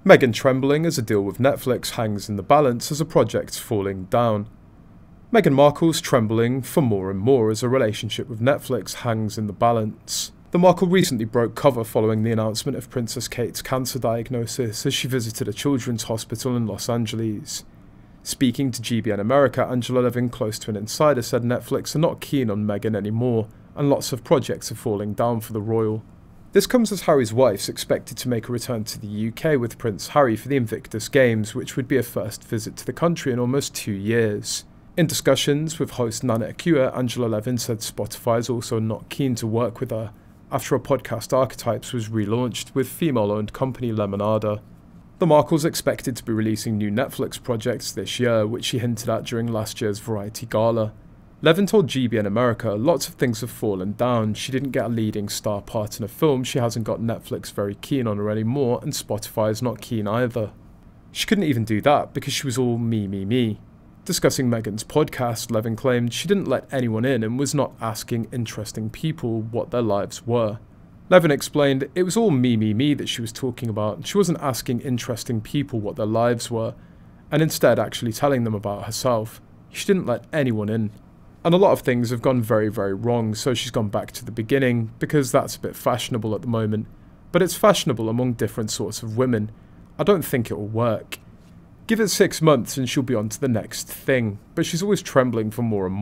Meghan Trembling as a deal with Netflix hangs in the balance as a project falling down. Meghan Markle's trembling for more and more as a relationship with Netflix hangs in the balance. The Markle recently broke cover following the announcement of Princess Kate's cancer diagnosis as she visited a children's hospital in Los Angeles. Speaking to GBN America, Angela Levin, close to an insider, said Netflix are not keen on Meghan anymore, and lots of projects are falling down for the royal. This comes as Harry's wife's expected to make a return to the UK with Prince Harry for the Invictus Games, which would be a first visit to the country in almost 2 years. In discussions with host Nana Akua, Angela Levin said Spotify is also not keen to work with her, after a podcast Archetypes was relaunched with female-owned company Lemonada. The Markles expected to be releasing new Netflix projects this year, which she hinted at during last year's Variety Gala. Levin told GBN America lots of things have fallen down. She didn't get a leading star part in a film, she hasn't got Netflix very keen on her anymore, and Spotify is not keen either. She couldn't even do that because she was all me. Discussing Meghan's podcast, Levin claimed she didn't let anyone in and was not asking interesting people what their lives were. Levin explained it was all me that she was talking about. She wasn't asking interesting people what their lives were, and instead actually telling them about herself. She didn't let anyone in. And a lot of things have gone very wrong, so she's gone back to the beginning, because that's a bit fashionable at the moment. But it's fashionable among different sorts of women. I don't think it'll work. Give it 6 months and she'll be on to the next thing, but she's always trembling for more and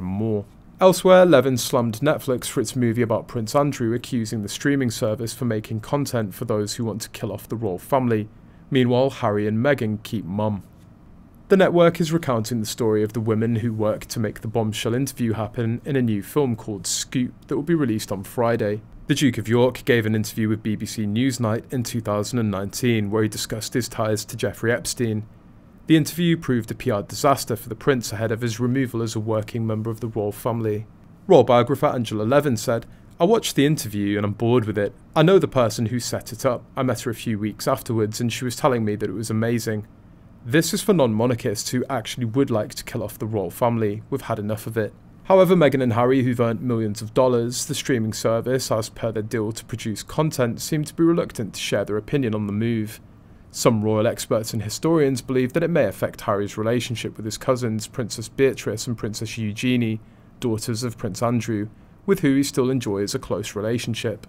more. Elsewhere, Levin slammed Netflix for its movie about Prince Andrew, accusing the streaming service for making content for those who want to kill off the royal family. Meanwhile, Harry and Meghan keep mum. The network is recounting the story of the women who worked to make the bombshell interview happen in a new film called Scoop that will be released on Friday. The Duke of York gave an interview with BBC Newsnight in 2019 where he discussed his ties to Jeffrey Epstein. The interview proved a PR disaster for the prince ahead of his removal as a working member of the royal family. Royal biographer Angela Levin said, "I watched the interview and I'm bored with it. I know the person who set it up. I met her a few weeks afterwards and she was telling me that it was amazing. This is for non-monarchists who actually would like to kill off the royal family. We've had enough of it." However, Meghan and Harry, who've earned millions of dollars, the streaming service, as per their deal to produce content, seem to be reluctant to share their opinion on the move. Some royal experts and historians believe that it may affect Harry's relationship with his cousins, Princess Beatrice and Princess Eugenie, daughters of Prince Andrew, with who he still enjoys a close relationship.